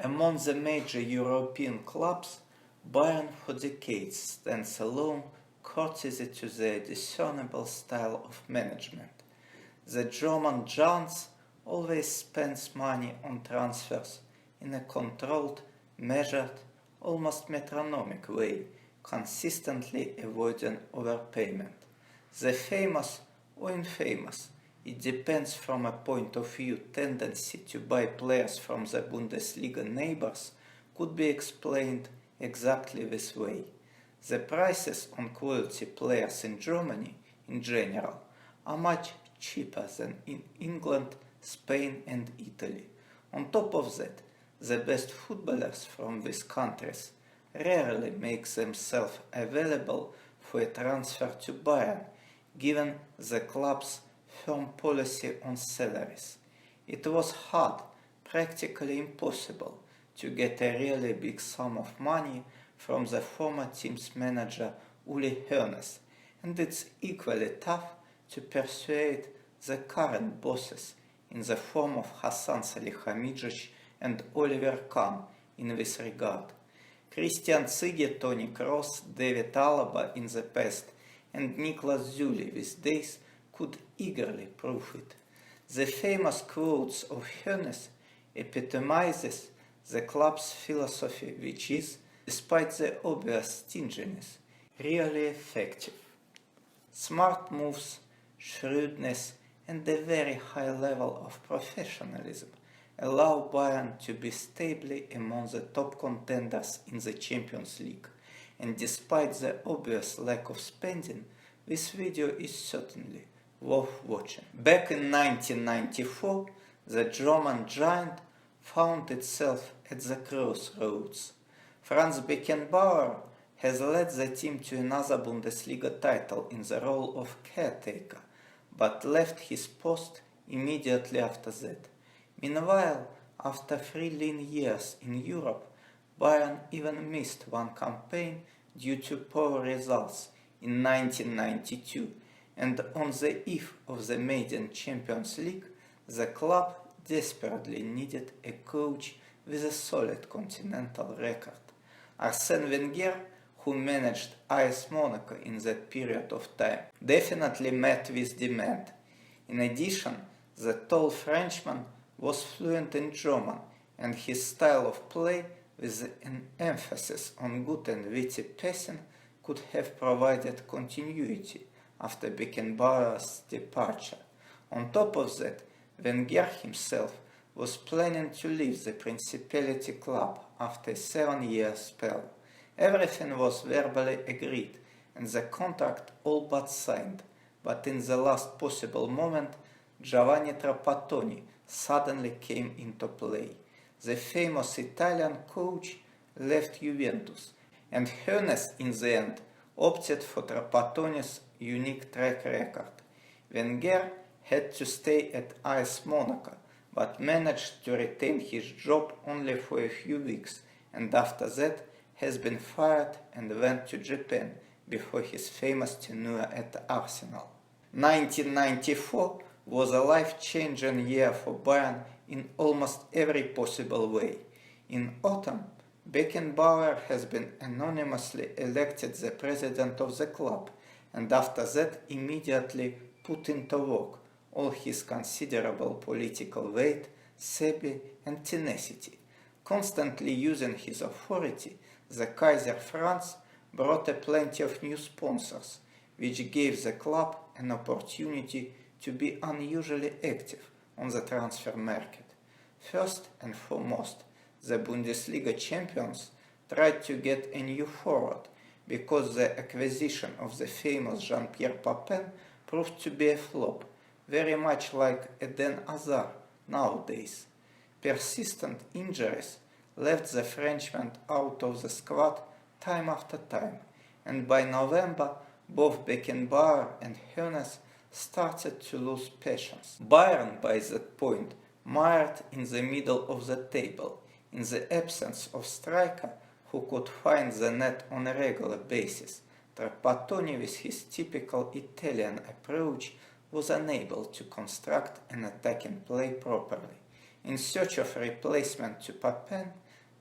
Among the major European clubs, Bayern for decades stands alone courtesy to their discernible style of management. The German giants always spends money on transfers in a controlled, measured, almost metronomic way, consistently avoiding overpayment. The famous or infamous, it depends from a point of view, tendency to buy players from the Bundesliga neighbors could be explained exactly this way. The prices on quality players in Germany, in general, are much cheaper than in England, Spain and Italy. On top of that, the best footballers from these countries rarely make themselves available for a transfer to Bayern, given the club's firm policy on salaries. It was hard, practically impossible, to get a really big sum of money from the former team's manager Uli Hoeneß, and it's equally tough to persuade the current bosses in the form of Hasan Salihamidzic and Oliver Kahn in this regard. Christian Zigi, Toni Kroos, David Alaba in the past, and Niklas Süle these days could eagerly prove it. The famous quotes of Hoeneß epitomizes the club's philosophy, which is, despite the obvious stinginess, really effective. Smart moves, shrewdness, and a very high level of professionalism allow Bayern to be stably among the top contenders in the Champions League, and despite the obvious lack of spending, this video is certainly worth watching. Back in 1994, the German giant found itself at the crossroads. Franz Beckenbauer has led the team to another Bundesliga title in the role of caretaker, but left his post immediately after that. Meanwhile, after 3 lean years in Europe, Bayern even missed one campaign due to poor results in 1992, and on the eve of the maiden Champions League, the club desperately needed a coach with a solid continental record. Arsène Wenger, who managed AS Monaco in that period of time, definitely met this demand. In addition, the tall Frenchman was fluent in German, and his style of play, with an emphasis on good and witty passing, could have provided continuity after Beckenbauer's departure. On top of that, Wenger himself was planning to leave the Principality club after a 7-year spell. Everything was verbally agreed and the contract all but signed, but in the last possible moment, Giovanni Trapattoni suddenly came into play. The famous Italian coach left Juventus, and Hoeneß in the end opted for Trapattoni's unique track record. Wenger had to stay at AS Monaco, but managed to retain his job only for a few weeks, and after that has been fired and went to Japan before his famous tenure at Arsenal. 1994 was a life-changing year for Bayern in almost every possible way. In autumn, Beckenbauer has been anonymously elected the president of the club, and after that immediately put into work all his considerable political weight, savvy and tenacity. Constantly using his authority, the Kaiser Franz brought a plenty of new sponsors, which gave the club an opportunity to be unusually active on the transfer market. First and foremost, the Bundesliga champions tried to get a new forward, because the acquisition of the famous Jean-Pierre Papin proved to be a flop, very much like Eden Hazard nowadays. Persistent injuries left the Frenchman out of the squad time after time, and by November both Beckenbauer and Hoeneß started to lose patience. Bayern by that point mired in the middle of the table, in the absence of striker who could find the net on a regular basis. Trapattoni, with his typical Italian approach, was unable to construct an attacking play properly. In search of a replacement to Papin,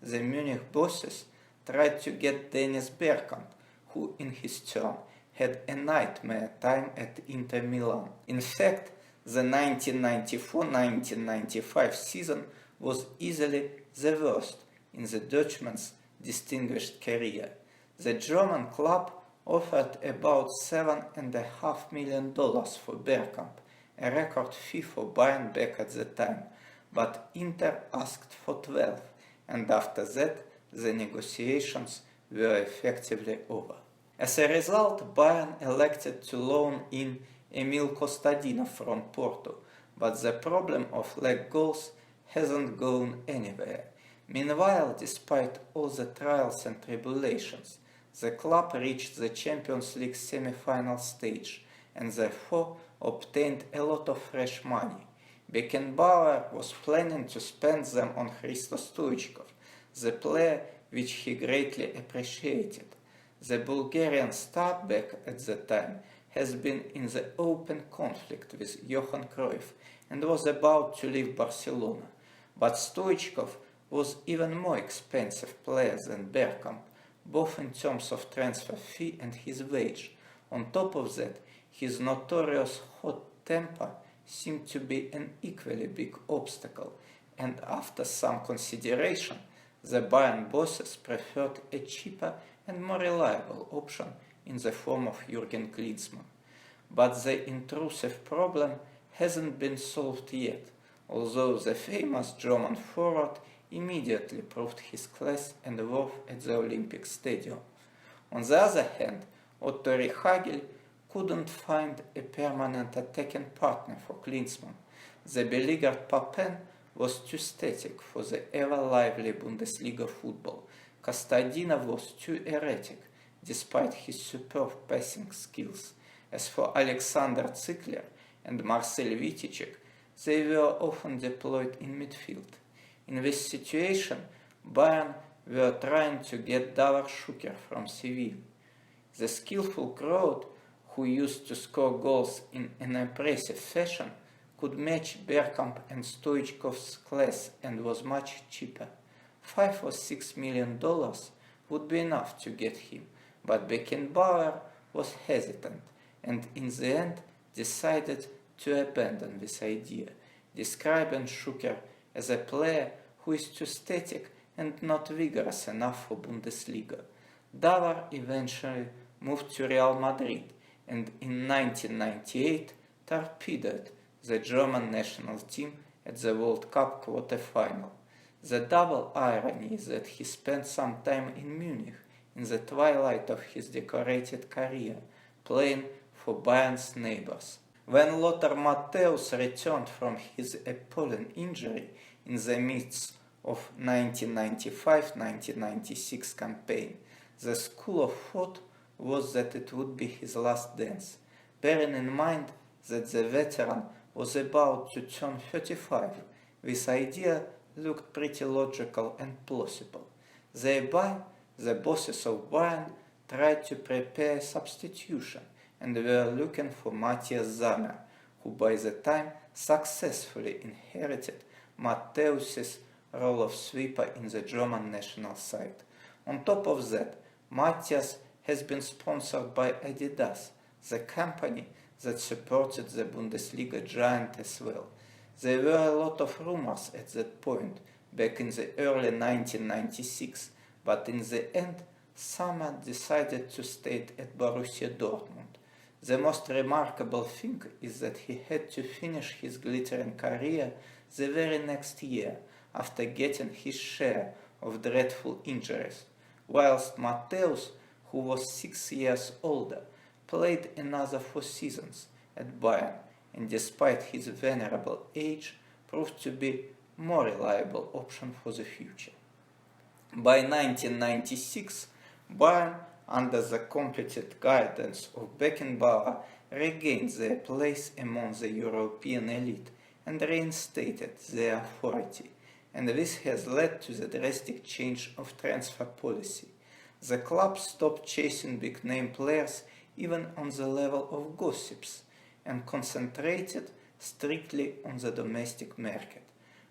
the Munich bosses tried to get Dennis Bergkamp, who in his turn had a nightmare time at Inter Milan. In fact, the 1994-1995 season was easily the worst in the Dutchman's distinguished career. The German club offered about $7.5 million for Bergkamp, a record fee for Bayern back at the time, but Inter asked for 12, and after that the negotiations were effectively over. As a result, Bayern elected to loan in Emil Kostadinov from Porto, but the problem of leg goals hasn't gone anywhere. Meanwhile, despite all the trials and tribulations, the club reached the Champions League semi-final stage and therefore obtained a lot of fresh money. Beckenbauer was planning to spend them on Hristo Stoichkov, the player which he greatly appreciated. The Bulgarian star back at the time has been in the open conflict with Johan Cruyff and was about to leave Barcelona, but Stoichkov was even more expensive player than Bergkamp, both in terms of transfer fee and his wage. On top of that, his notorious hot temper seemed to be an equally big obstacle, and after some consideration, the Bayern bosses preferred a cheaper and more reliable option in the form of Jürgen Klinsmann. But the intrusive problem hasn't been solved yet, although the famous German forward immediately proved his class and worth at the Olympic Stadium. On the other hand, Otto Rehhagel couldn't find a permanent attacking partner for Klinsmann. The beleaguered Papen was too static for the ever-lively Bundesliga football. Kostadinov was too erratic, despite his superb passing skills. As for Alexander Ziegler and Marcel Viticek, they were often deployed in midfield. In this situation, Bayern were trying to get Davor Šuker from Seville. The skillful crowd, who used to score goals in an impressive fashion, could match Bergkamp and Stoichkov's class and was much cheaper. $5 or $6 million would be enough to get him, but Beckenbauer was hesitant and in the end decided to abandon this idea, describing Šuker as a player who is too static and not vigorous enough for Bundesliga. Davor eventually moved to Real Madrid and in 1998 torpedoed the German national team at the World Cup quarter-final. The double irony is that he spent some time in Munich in the twilight of his decorated career, playing for Bayern's neighbors. When Lothar Matthäus returned from his appalling injury in the midst of 1995-1996 campaign, the school of thought was that it would be his last dance, bearing in mind that the veteran was about to turn 35. This idea looked pretty logical and plausible. Thereby, the bosses of Bayern tried to prepare a substitution and were looking for Matthias Sammer, who by the time successfully inherited Matthäus's role of sweeper in the German national side. On top of that, Matthias has been sponsored by Adidas, the company that supported the Bundesliga giant as well. There were a lot of rumors at that point, back in the early 1996, but in the end, Sammer decided to stay at Borussia Dortmund. The most remarkable thing is that he had to finish his glittering career the very next year, after getting his share of dreadful injuries, whilst Matthäus, who was 6 years older, played another 4 seasons at Bayern, and despite his venerable age, proved to be a more reliable option for the future. By 1996, Bayern, under the competent guidance of Beckenbauer, regained their place among the European elite and reinstated their authority, and this has led to the drastic change of transfer policy. The club stopped chasing big-name players even on the level of gossips and concentrated strictly on the domestic market.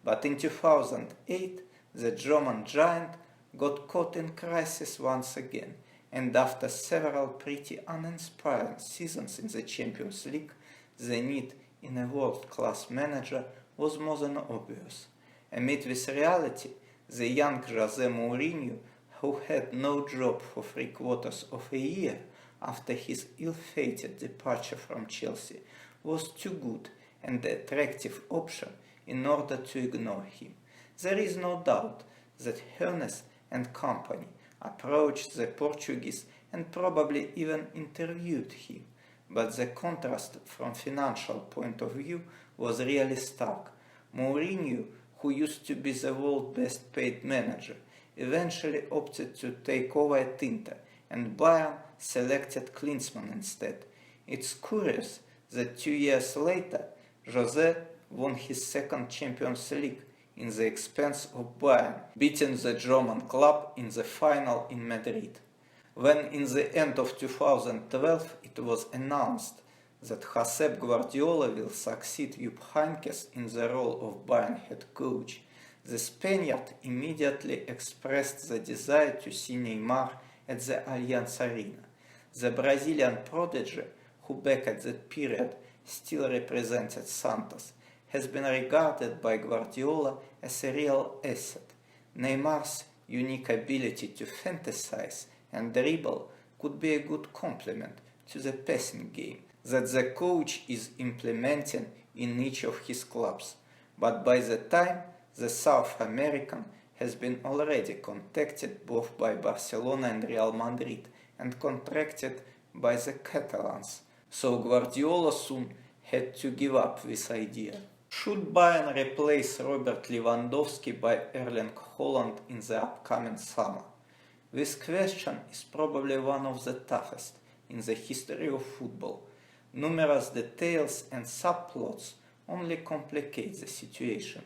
But in 2008, the German giant got caught in crisis once again, and after several pretty uninspiring seasons in the Champions League, the need in a world-class manager was more than obvious. Amid this reality, the young Jose Mourinho, who had no job for 3/4 of a year after his ill-fated departure from Chelsea, was too good and attractive option in order to ignore him. There is no doubt that Hoeneß and company approached the Portuguese and probably even interviewed him, but the contrast from financial point of view was really stark. Mourinho, who used to be the world's best paid manager, eventually opted to take over at Inter, and Bayern selected Klinsmann instead. It's curious that 2 years later, Jose won his second Champions League in the expense of Bayern, beating the German club in the final in Madrid. When in the end of 2012 it was announced that Josep Guardiola will succeed Jupp Heynckes in the role of Bayern head coach, the Spaniard immediately expressed the desire to see Neymar at the Allianz Arena. The Brazilian prodigy, who back at that period still represented Santos, has been regarded by Guardiola as a real asset. Neymar's unique ability to fantasize and dribble could be a good complement to the passing game that the coach is implementing in each of his clubs. But by the time, the South American has been already contacted both by Barcelona and Real Madrid and contracted by the Catalans, so Guardiola soon had to give up this idea. Should Bayern replace Robert Lewandowski by Erling Haaland in the upcoming summer? This question is probably one of the toughest in the history of football. Numerous details and subplots only complicate the situation.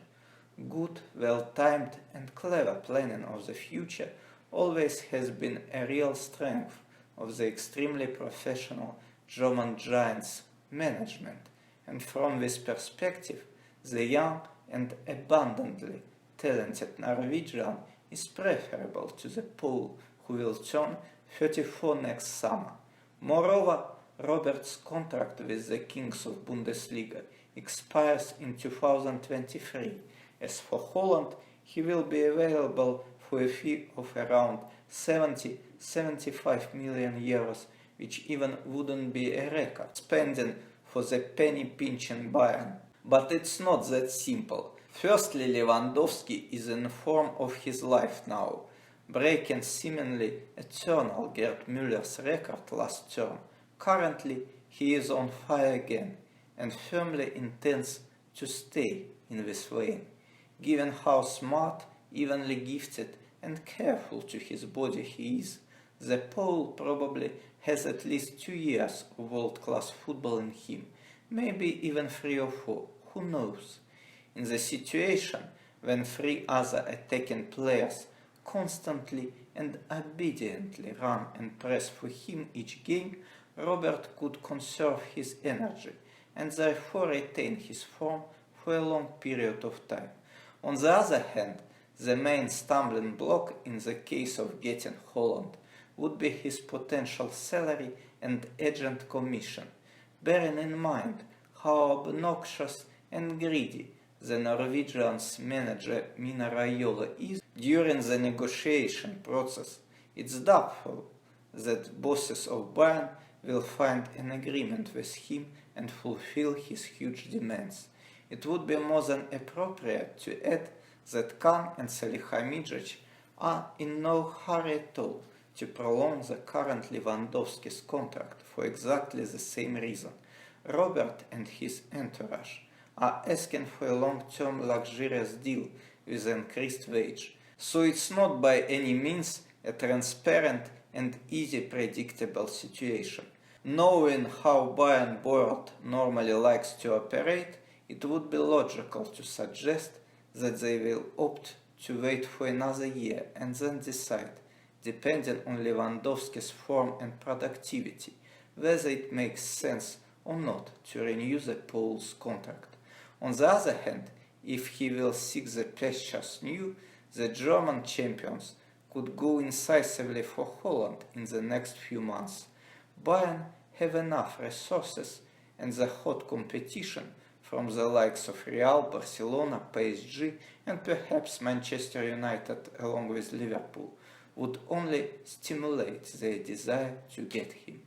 Good, well-timed and clever planning of the future always has been a real strength of the extremely professional German giants' management, and from this perspective, the young and abundantly talented Norwegian is preferable to the Pole, who will turn 34 next summer. Moreover, Robert's contract with the Kings of Bundesliga expires in 2023. As for Haaland, he will be available for a fee of around 70-75 million euros, which even wouldn't be a record spending for the penny-pinching Bayern. But it's not that simple. Firstly, Lewandowski is in form of his life now, breaking seemingly eternal Gerd Müller's record last term. Currently, he is on fire again, and firmly intends to stay in this vein. Given how smart, evenly gifted and careful to his body he is, the Pole probably has at least 2 years of world-class football in him, maybe even 3 or 4, who knows. In the situation when 3 other attacking players constantly and obediently run and press for him each game, Robert could conserve his energy and therefore retain his form for a long period of time. On the other hand, the main stumbling block in the case of getting Haaland would be his potential salary and agent commission, bearing in mind how obnoxious and greedy the Norwegian's manager Mina Raiola is during the negotiation process. It's doubtful that bosses of Bayern will find an agreement with him and fulfill his huge demands. It would be more than appropriate to add that Khan and Salihamidzic are in no hurry at all to prolong the current Lewandowski's contract for exactly the same reason. Robert and his entourage are asking for a long-term luxurious deal with increased wage, so it's not by any means a transparent and easy predictable situation. Knowing how Bayern board normally likes to operate, it would be logical to suggest that they will opt to wait for another year and then decide, depending on Lewandowski's form and productivity, whether it makes sense or not to renew the Pole's contract. On the other hand, if he will seek the pastures new, The German champions could go incisively for Holland in the next few months. Bayern have enough resources and the hot competition from the likes of Real, Barcelona, PSG and perhaps Manchester United along with Liverpool would only stimulate their desire to get him.